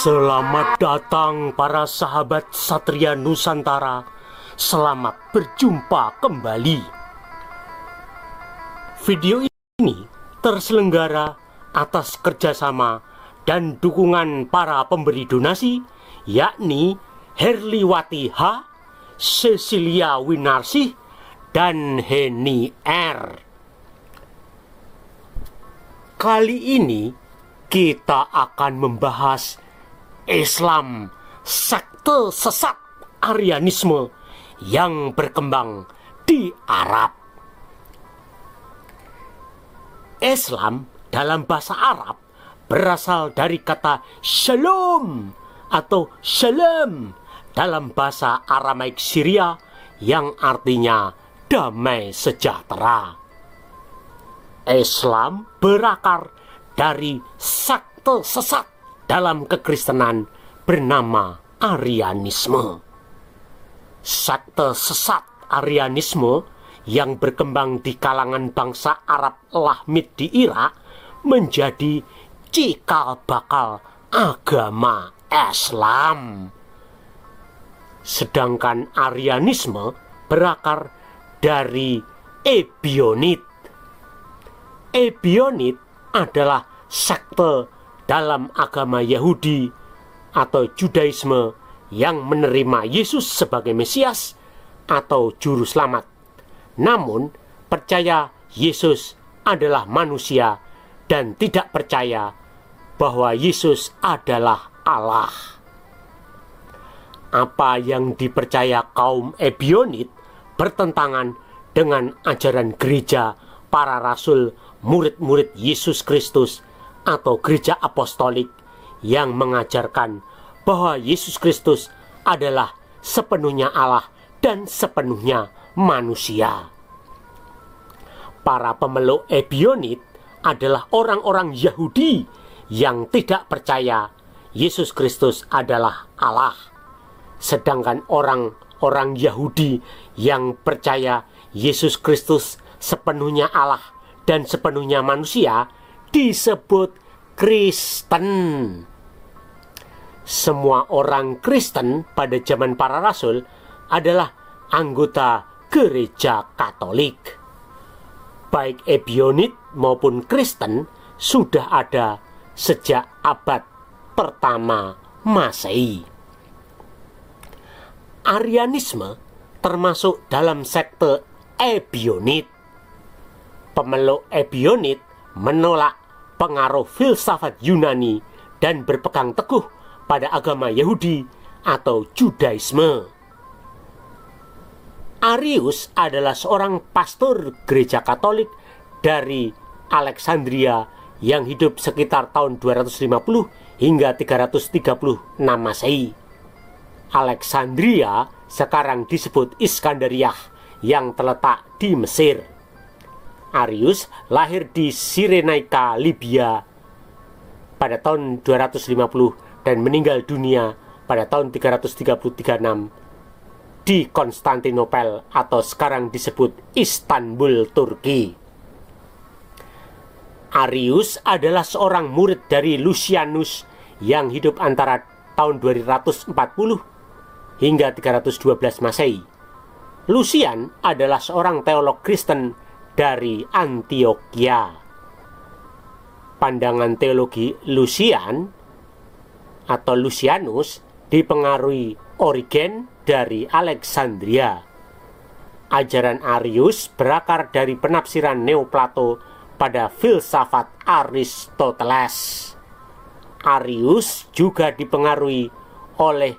Selamat datang para sahabat Satria Nusantara. Selamat berjumpa kembali. Video ini terselenggara atas kerjasama dan dukungan para pemberi donasi, yakni Herliwati H, Cecilia Winarsih, dan Heni R. Kali ini kita akan membahas Islam, sekte sesat Arianisme yang berkembang di Arab. Islam dalam bahasa Arab berasal dari kata shalom atau shalom dalam bahasa Aramaik Syria yang artinya damai sejahtera. Islam berakar dari sekte sesat dalam kekristenan bernama Arianisme. Sekte sesat Arianisme yang berkembang di kalangan bangsa Arab Lahmid di Irak menjadi cikal bakal agama Islam. Sedangkan Arianisme berakar dari Ebionit. Ebionit adalah sekte dalam agama Yahudi atau Judaisme yang menerima Yesus sebagai Mesias atau Juru Selamat, namun percaya Yesus adalah manusia dan tidak percaya bahwa Yesus adalah Allah. Apa yang dipercaya kaum Ebionit bertentangan dengan ajaran gereja para rasul, murid-murid Yesus Kristus atau gereja apostolik yang mengajarkan bahwa Yesus Kristus adalah sepenuhnya Allah dan sepenuhnya manusia. Para pemeluk Ebionit adalah orang-orang Yahudi yang tidak percaya Yesus Kristus adalah Allah. Sedangkan orang-orang Yahudi yang percaya Yesus Kristus sepenuhnya Allah dan sepenuhnya manusia disebut Kristen. Semua orang Kristen pada zaman para rasul adalah anggota gereja Katolik. Baik Ebionit maupun Kristen sudah ada sejak abad pertama Masehi. Arianisme termasuk dalam sekte Ebionit. Pemeluk Ebionit menolak pengaruh filsafat Yunani dan berpegang teguh pada agama Yahudi atau Judaisme. Arius adalah seorang pastor gereja Katolik dari Alexandria yang hidup sekitar tahun 250 hingga 336 Masehi. Alexandria sekarang disebut Iskandariah yang terletak di Mesir. Arius lahir di Cyrenaica, Libya pada tahun 250 dan meninggal dunia pada tahun 333 di Konstantinopel atau sekarang disebut Istanbul, Turki. Arius adalah seorang murid dari Lucianus yang hidup antara tahun 240 hingga 312 Masehi. Lucian adalah seorang teolog Kristen dari Antioquia. Pandangan teologi Lucian atau Lucianus dipengaruhi Origen dari Alexandria. Ajaran Arius berakar dari penafsiran Neoplato pada filsafat Aristoteles. Arius juga dipengaruhi oleh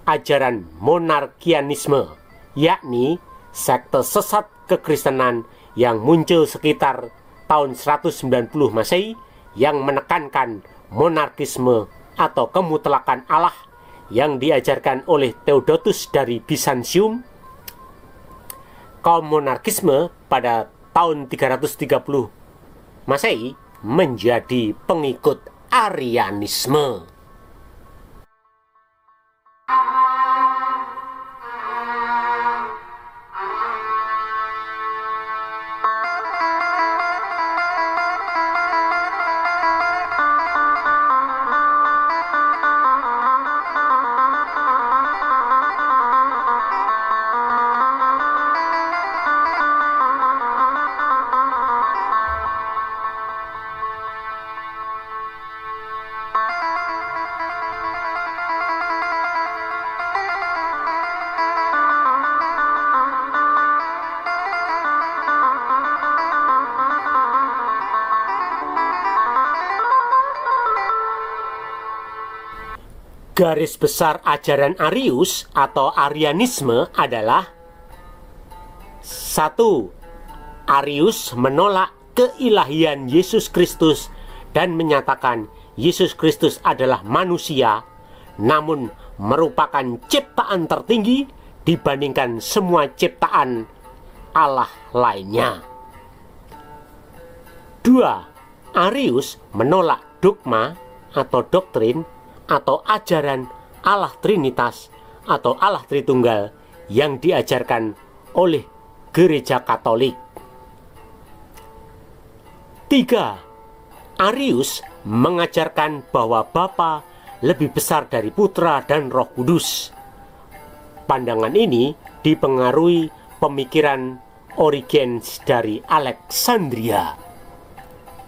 ajaran monarkianisme, yakni sekte sesat kekristenan yang muncul sekitar tahun 190 Masehi yang menekankan monarkisme atau kemutlakan Allah yang diajarkan oleh Theodotus dari Bizantium. Kaum monarkisme pada tahun 330 Masehi menjadi pengikut Arianisme. Garis besar ajaran Arius atau Arianisme adalah: 1. Arius menolak keilahian Yesus Kristus dan menyatakan Yesus Kristus adalah manusia, namun merupakan ciptaan tertinggi dibandingkan semua ciptaan Allah lainnya. 2. Arius menolak dogma atau doktrin atau ajaran Allah Trinitas atau Allah Tritunggal yang diajarkan oleh Gereja Katolik. 3. Arius mengajarkan bahwa Bapa lebih besar dari Putra dan Roh Kudus. Pandangan ini dipengaruhi pemikiran Origenes dari Alexandria.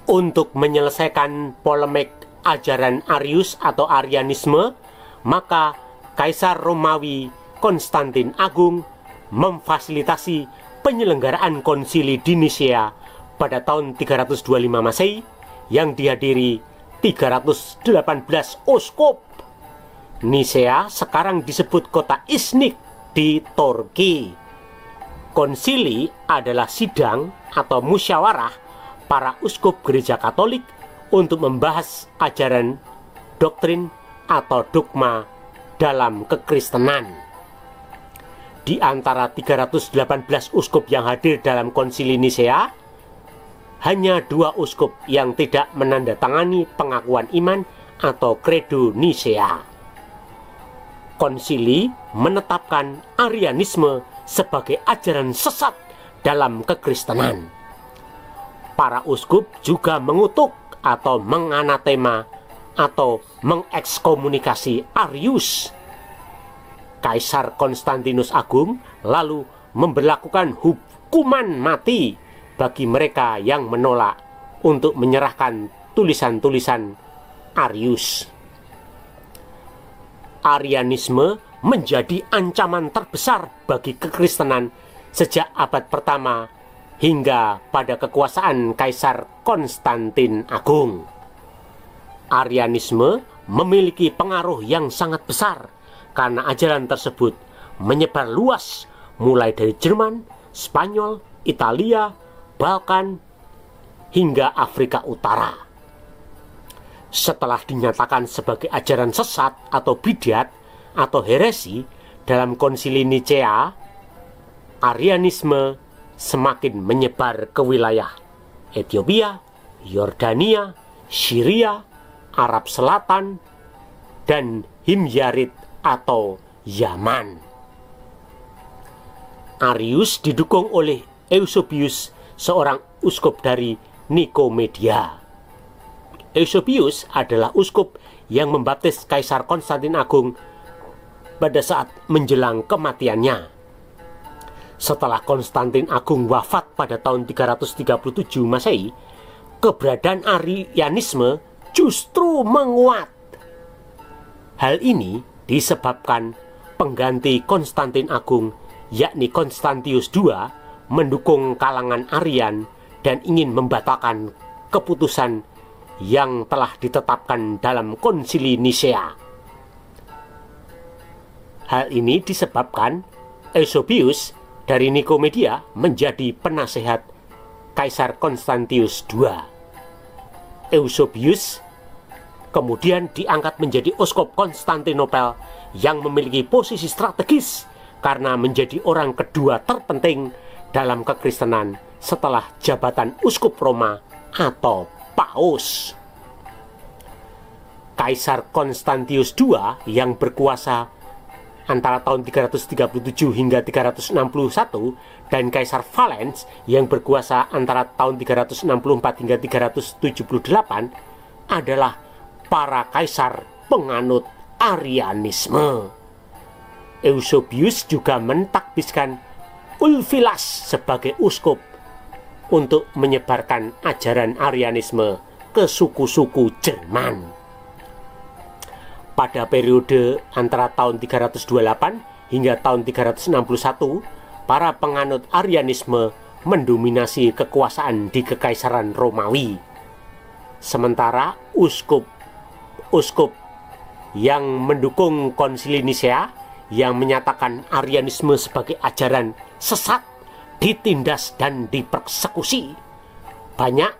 Untuk menyelesaikan polemik ajaran Arius atau Arianisme, maka Kaisar Romawi Konstantin Agung memfasilitasi penyelenggaraan konsili di Nisea pada tahun 325 Masehi yang dihadiri 318 uskup. Nisea sekarang disebut kota Iznik di Turki. Konsili adalah sidang atau musyawarah para uskup Gereja Katolik untuk membahas ajaran, doktrin, atau dogma dalam kekristenan. Di antara 318 uskup yang hadir dalam konsili Nisea, hanya 2 uskup yang tidak menandatangani pengakuan iman atau kredo Nisea. Konsili menetapkan Arianisme sebagai ajaran sesat dalam kekristenan. Para uskup juga mengutuk atau menganatema atau mengekskomunikasi Arius. Kaisar Konstantinus Agung lalu memberlakukan hukuman mati bagi mereka yang menolak untuk menyerahkan tulisan-tulisan Arius. Arianisme menjadi ancaman terbesar bagi kekristenan sejak abad pertama hingga pada kekuasaan Kaisar Konstantin Agung. Arianisme memiliki pengaruh yang sangat besar karena ajaran tersebut menyebar luas mulai dari Jerman, Spanyol, Italia, Balkan, hingga Afrika Utara. Setelah dinyatakan sebagai ajaran sesat atau bidat atau heresi dalam konsili Nicea, Arianisme semakin menyebar ke wilayah Ethiopia, Yordania, Syria, Arab Selatan, dan Himyarit atau Yaman. Arius didukung oleh Eusebius, seorang uskup dari Nikomedia. Eusebius adalah uskup yang membaptis Kaisar Konstantin Agung pada saat menjelang kematiannya. Setelah Konstantin Agung wafat pada tahun 337 Masehi, keberadaan Arianisme justru menguat. Hal ini disebabkan pengganti Konstantin Agung, yakni Konstantius II, mendukung kalangan Arian dan ingin membatalkan keputusan yang telah ditetapkan dalam konsili Nisea. Hal ini disebabkan Eusebius dari Nikomedia menjadi penasehat Kaisar Konstantius II. Eusebius kemudian diangkat menjadi uskup Konstantinopel yang memiliki posisi strategis karena menjadi orang kedua terpenting dalam kekristenan setelah jabatan uskup Roma atau Paus. Kaisar Konstantius II yang berkuasa antara tahun 337 hingga 361 dan Kaisar Valens yang berkuasa antara tahun 364 hingga 378 adalah para kaisar penganut Arianisme. Eusebius juga mentakbiskan Ulfilas sebagai uskup untuk menyebarkan ajaran Arianisme ke suku-suku Jerman. Pada periode antara tahun 328 hingga tahun 361, para penganut Arianisme mendominasi kekuasaan di Kekaisaran Romawi. Sementara uskup yang mendukung Konsili Nisea yang menyatakan Arianisme sebagai ajaran sesat ditindas dan dipersekusi. Banyak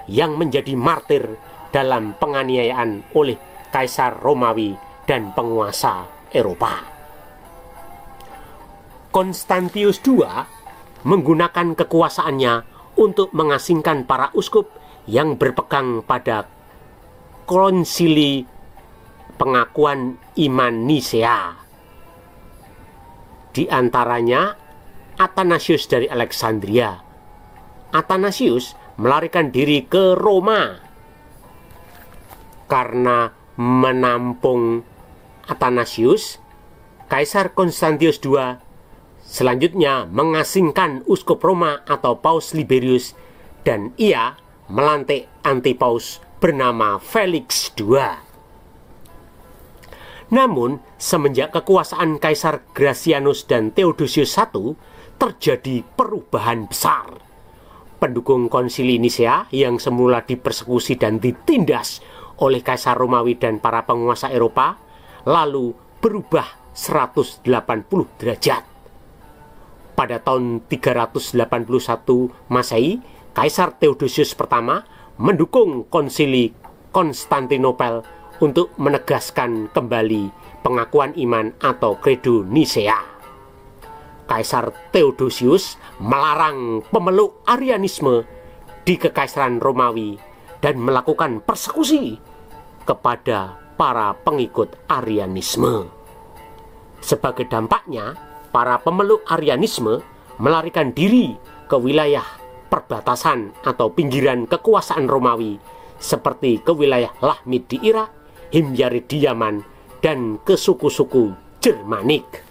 yang menjadi martir dalam penganiayaan oleh Kaisar Romawi dan penguasa Eropa. Konstantius II menggunakan kekuasaannya untuk mengasingkan para uskup yang berpegang pada Konsili Pengakuan Iman Nisea. Di antaranya Athanasius dari Alexandria. Athanasius melarikan diri ke Roma karena menampung Athanasius. Kaisar Konstantius II selanjutnya mengasingkan uskup Roma atau Paus Liberius, dan ia melantik antipaus bernama Felix II. Namun, semenjak kekuasaan Kaisar Gratianus dan Theodosius I, terjadi perubahan besar. Pendukung Konsili Nisea yang semula dipersekusi dan ditindas oleh Kaisar Romawi dan para penguasa Eropa, lalu berubah 180 derajat. Pada tahun 381 Masehi, Kaisar Theodosius I mendukung Konsili Konstantinopel untuk menegaskan kembali pengakuan iman atau Credo Nisea. Kaisar Theodosius melarang pemeluk Arianisme di Kekaisaran Romawi dan melakukan persekusi kepada para pengikut Arianisme. Sebagai dampaknya, para pemeluk Arianisme melarikan diri ke wilayah perbatasan atau pinggiran kekuasaan Romawi seperti ke wilayah Lahmid di Irak, Himyari di Yaman, dan ke suku-suku Germanik.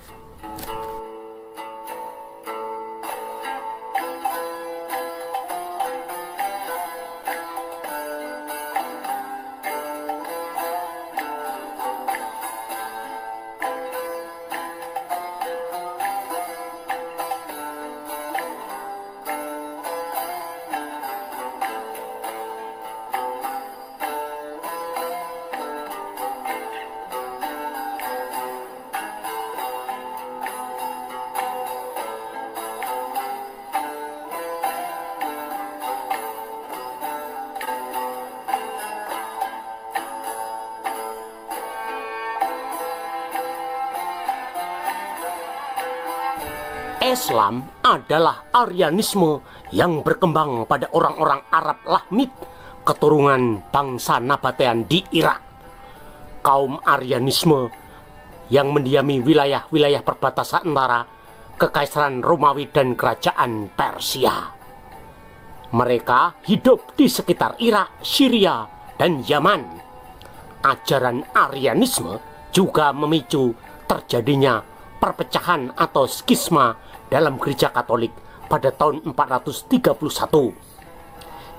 Islam adalah Arianisme yang berkembang pada orang-orang Arab Lahmid, keturunan bangsa Nabatean di Irak. Kaum Arianisme yang mendiami wilayah-wilayah perbatasan antara Kekaisaran Romawi dan Kerajaan Persia. Mereka hidup di sekitar Irak, Syria, dan Yaman. Ajaran Arianisme juga memicu terjadinya perpecahan atau skisma dalam gereja Katolik pada tahun 431.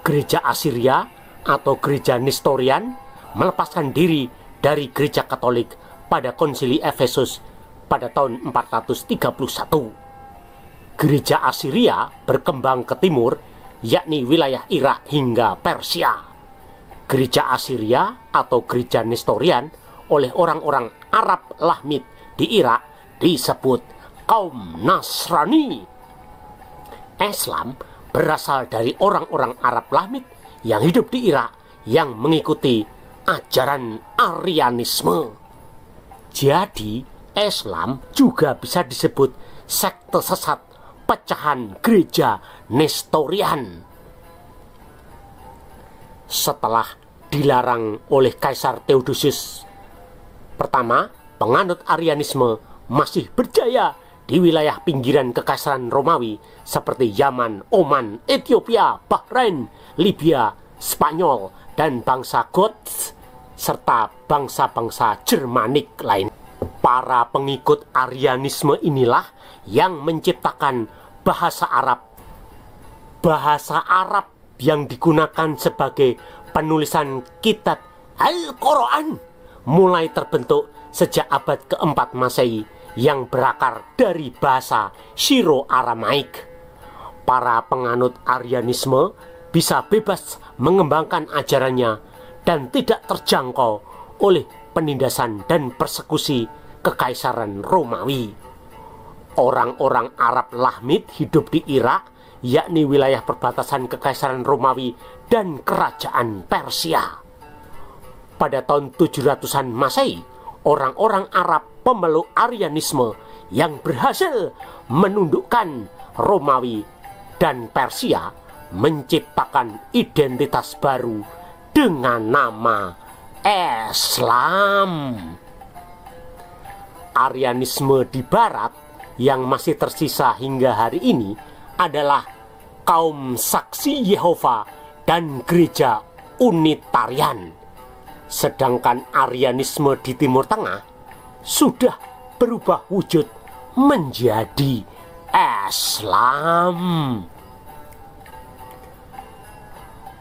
Gereja Assyria atau gereja Nestorian melepaskan diri dari gereja Katolik pada Konsili Efesus pada tahun 431. Gereja Assyria berkembang ke timur, yakni wilayah Irak hingga Persia. Gereja Assyria atau gereja Nestorian oleh orang-orang Arab Lahmid di Irak disebut kaum Nasrani. Islam berasal dari orang-orang Arab Lahmid yang hidup di Irak yang mengikuti ajaran Arianisme. Jadi, Islam juga bisa disebut sekte sesat pecahan gereja Nestorian. Setelah dilarang oleh Kaisar Theodosius pertama, penganut Arianisme masih berjaya di wilayah pinggiran Kekaisaran Romawi seperti Yaman, Oman, Ethiopia, Bahrain, Libya, Spanyol, dan bangsa Goths, serta bangsa-bangsa Germanik lain. Para pengikut Arianisme inilah yang menciptakan bahasa Arab. Bahasa Arab yang digunakan sebagai penulisan kitab Al-Quran mulai terbentuk sejak abad keempat Masehi yang berakar dari bahasa Syro-Aramaik. Para penganut Arianisme bisa bebas mengembangkan ajarannya dan tidak terjangkau oleh penindasan dan persekusi Kekaisaran Romawi. Orang-orang Arab Lahmid hidup di Irak, yakni wilayah perbatasan Kekaisaran Romawi dan Kerajaan Persia. Pada tahun 700-an Masehi, orang-orang Arab pemeluk Aryanisme yang berhasil menundukkan Romawi dan Persia menciptakan identitas baru dengan nama Islam. Aryanisme di Barat yang masih tersisa hingga hari ini adalah kaum Saksi Yehova dan Gereja Unitarian. Sedangkan Aryanisme di Timur Tengah sudah berubah wujud menjadi Islam.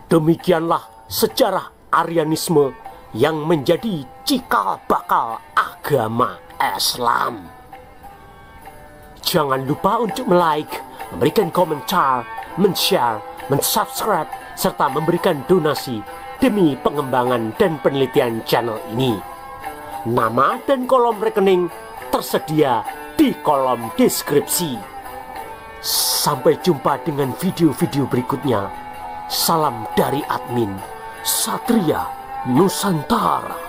Demikianlah sejarah Aryanisme yang menjadi cikal bakal agama Islam. Jangan lupa untuk like, memberikan komentar, men-share, men-subscribe, serta memberikan donasi demi pengembangan dan penelitian channel ini. Nama dan kolom rekening tersedia di kolom deskripsi. Sampai jumpa dengan video-video berikutnya. Salam dari admin Satria Nusantara.